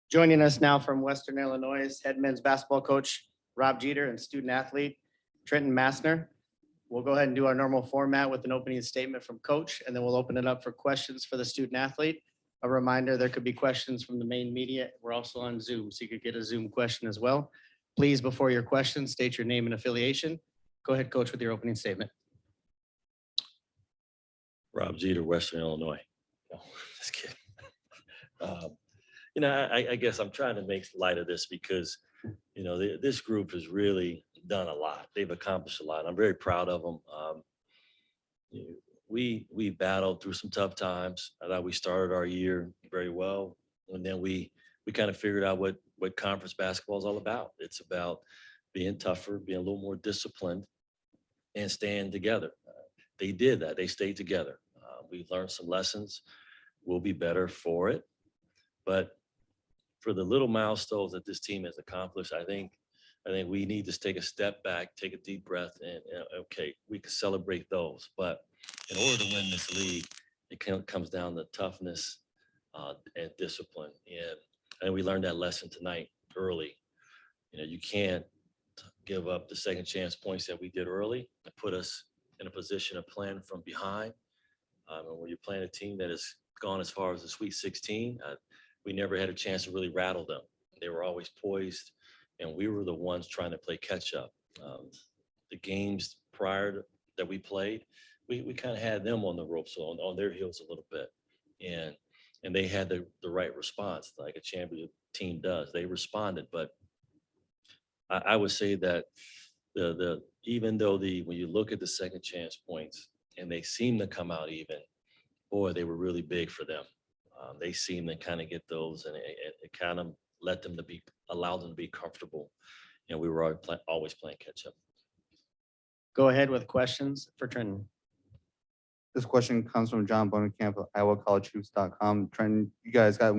Joining us now from Western Illinois, head men's basketball coach Rob Jeter and student athlete Trenton Massner. We'll go ahead and do our normal format with an opening statement from coach, and then we'll open it up for questions for the student athlete. A reminder, there could be questions from the main media. We're also on Zoom, so you could get a Zoom question as well. Please, before your question, state your name and affiliation. Go ahead, coach, with your opening statement. Rob Jeter, Western Illinois. No, just kidding. I guess I'm trying to make light of this because, this group has really done a lot. They've accomplished a lot. I'm very proud of them. We battled through some tough times. I thought we started our year very well, and then we kind of figured out what conference basketball is all about. It's about being tougher, being a little more disciplined, and staying together. They did that. They stayed together. We've learned some lessons. We'll be better for it. But for the little milestones that this team has accomplished, I think we need to take a step back, take a deep breath, and okay, we can celebrate those. But in order to win this league, it comes down to toughness and discipline. And we learned that lesson tonight early. You can't give up the second chance points that we did early and put us in a position of playing from behind. And when you're playing a team that has gone as far as the Sweet 16, we never had a chance to really rattle them. They were always poised, and we were the ones trying to play catch up. The games prior that we played, we kind of had them on the ropes, so on their heels a little bit. And they had the right response, like a championship team does. They responded, but I would say that even though when you look at the second chance points and they seem to come out even, boy, they were really big for them. They seem to kind of get those, and it kind of allowed them to be comfortable. We were always playing catch up. Go ahead with questions for Trenton. This question comes from John Bonenkamp of IowaCollegeHoops.com. Trenton, you guys got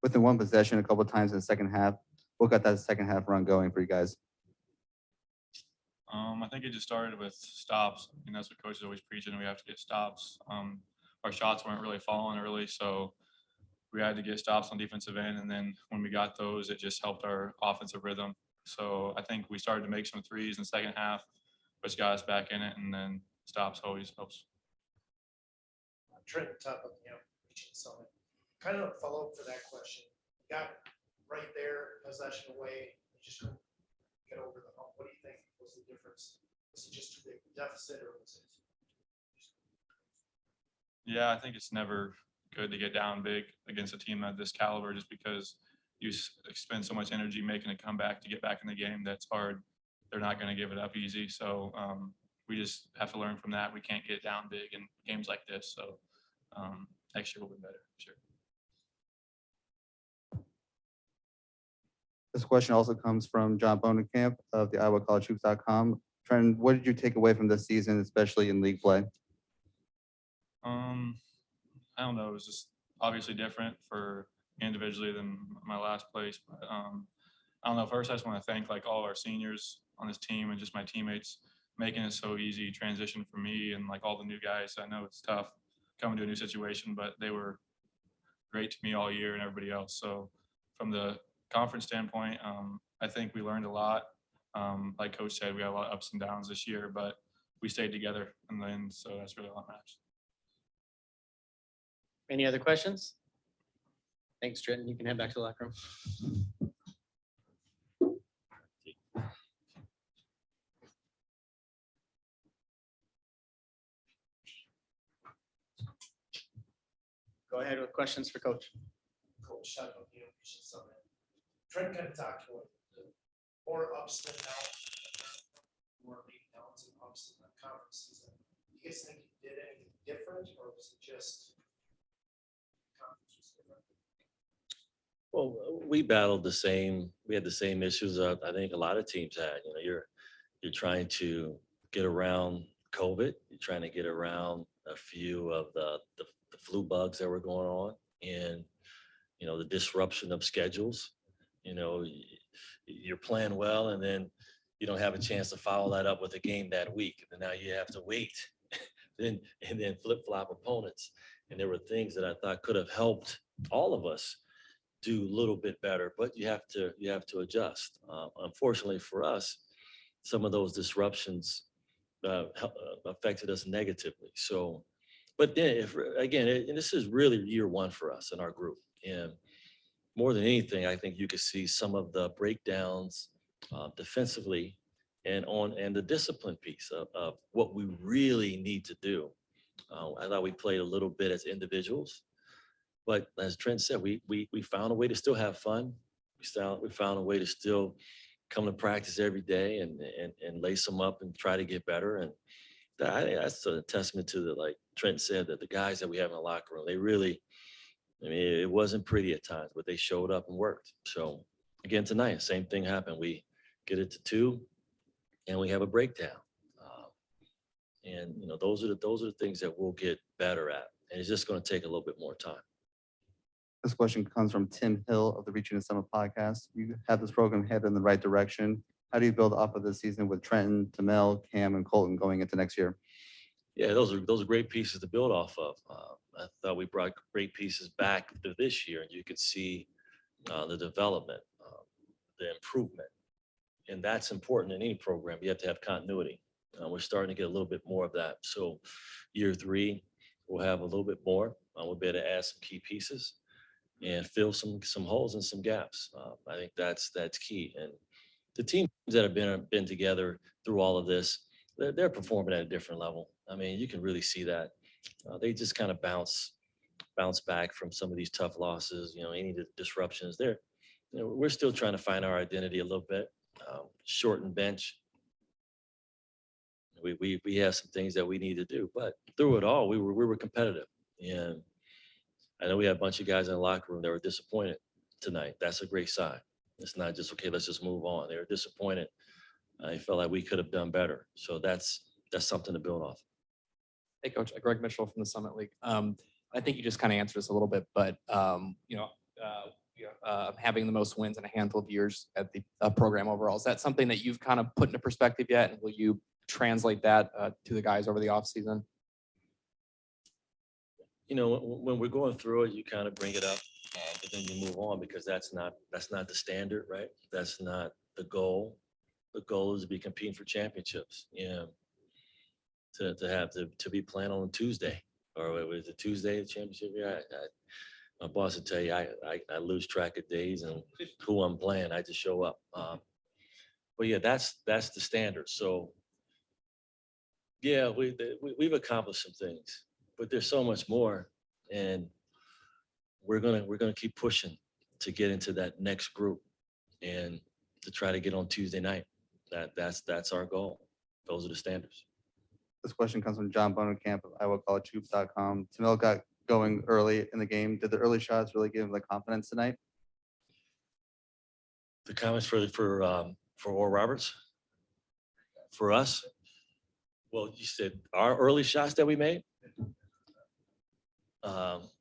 within one possession a couple of times in the second half. What got that second half run going for you guys? I think it just started with stops. That's what coach is always preaching. We have to get stops. Our shots weren't really falling early, so we had to get stops on defensive end. And then when we got those, it just helped our offensive rhythm. So I think we started to make some threes in the second half, which got us back in it. And then stops always helps. Trenton, top of the region summit. Kind of follow up for that question. You got right there, possession away. You just couldn't get over the hump. What do you think was the difference? Was it just too big a deficit, or was it? Yeah, I think it's never good to get down big against a team of this caliber, just because you spend so much energy making a comeback to get back in the game. That's hard. They're not going to give it up easy. So we just have to learn from that. We can't get down big in games like this. So next year will be better, sure. This question also comes from John Bonenkamp of the IowaCollegeHoops.com. Trenton, what did you take away from this season, especially in league play? I don't know. It was just obviously different for me individually than my last place. But I don't know. First, I just want to thank all our seniors on this team and just my teammates making it so easy transition for me and all the new guys. I know it's tough coming to a new situation, but they were great to me all year and everybody else. So from the conference standpoint, I think we learned a lot. Like Coach said, we had a lot of ups and downs this year, but we stayed together in the end. So that's really all that matters. Any other questions? Thanks, Trenton. You can head back to the locker room. Go ahead with questions for Coach. Coach, shut up, summit. Trent kind of talked about the more ups than downs, more league downs and ups in the conference season. Do you guys think you did anything different, or was it just conference was different? Well, we battled we had the same issues I think a lot of teams had. You're trying to get around COVID. You're trying to get around a few of the flu bugs that were going on, and the disruption of schedules. You're playing well, and then you don't have a chance to follow that up with a game that week, and now you have to wait and then flip-flop opponents. And there were things that I thought could have helped all of us do a little bit better, but you have to adjust. Unfortunately for us, some of those disruptions affected us negatively. So, but then if again, and this is really year one for us in our group, and more than anything, I think you could see some of the breakdowns defensively and the discipline piece of what we really need to do. I thought we played a little bit as individuals, but as Trent said, we found a way to still have fun. We found a way to still come to practice every day and lace them up and try to get better. And I think that's a testament to the, like Trent said, that the guys that we have in the locker room, they really, I mean, it wasn't pretty at times, but they showed up and worked. So again, tonight, same thing happened. We get it to 2 and we have a breakdown. And you know, those are the things that we'll get better at. And it's just going to take a little bit more time. This question comes from Tim Hill of the Reaching the Summit podcast. You have this program headed in the right direction. How do you build off of this season with Trenton, Tamel, Cam, and Colton going into next year? Yeah, those are great pieces to build off of. I thought we brought great pieces back to this year, and you could see the development, the improvement, and that's important in any program. You have to have continuity. We're starting to get a little bit more of that. So, year 3, we'll have a little bit more. We'll be able to add some key pieces and fill some holes and some gaps. I think that's key. And the teams that have been together through all of this, they're performing at a different level. I mean, you can really see that. They just kind of bounce back from some of these tough losses. You know, any disruptions there. You know, we're still trying to find our identity a little bit. Shortened bench. We have some things that we need to do, but through it all, we were competitive. And I know we had a bunch of guys in the locker room that were disappointed tonight. That's a great sign. It's not just, okay, let's just move on. They were disappointed. I felt like we could have done better. So that's something to build off. Hey, Coach, Greg Mitchell from the Summit League. I think you just kind of answered this a little bit, but having the most wins in a handful of years at the program overall, is that something that you've kind of put into perspective yet? And will you translate that to the guys over the offseason? You know, when we're going through it, you kind of bring it up, but then you move on because that's not the standard, right? That's not the goal. The goal is to be competing for championships. You know, to be playing on Tuesday, or was it Tuesday the championship? Yeah, my boss would tell you I lose track of days and who I'm playing. I just show up. But yeah, that's the standard. So yeah, we've accomplished some things, but there's so much more, and we're gonna keep pushing to get into that next group and to try to get on Tuesday night. That's our goal. Those are the standards. This question comes from John Bonenkamp of IowaCollegeHoops.com. Tamel got going early in the game. Did the early shots really give him the confidence tonight? The comments for Oral Roberts, for us. Well, you said our early shots that we made.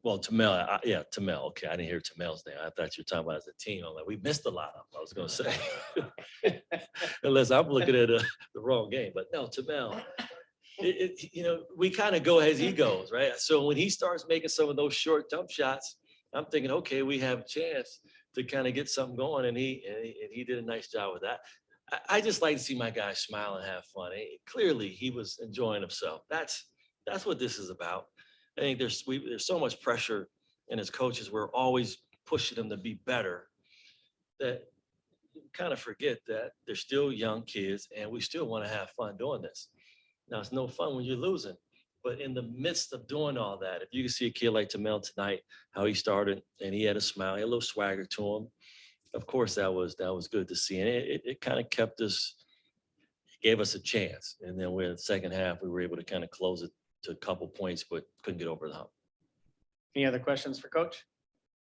Well, Tamel, yeah, Tamel. Okay, I didn't hear Tamel's name. I thought you were talking about as a team. I'm like, we missed a lot of them. I was going to say, unless I'm looking at the wrong game. But no, Tamel. You know, we kind of go as he goes, right? So when he starts making some of those short jump shots, I'm thinking, okay, we have a chance to kind of get something going, and he did a nice job with that. I just like to see my guys smile and have fun. Clearly, he was enjoying himself. That's what this is about. I think there's so much pressure, and as coaches, we're always pushing them to be better. That you kind of forget that they're still young kids, and we still want to have fun doing this. Now, it's no fun when you're losing, but in the midst of doing all that, if you can see a kid like Tamel tonight, how he started, and he had a smile, he had a little swagger to him. Of course, that was good to see, and it kind of kept us, gave us a chance. And then in the second half, we were able to kind of close it to a couple points, but couldn't get over the hump. Any other questions for Coach?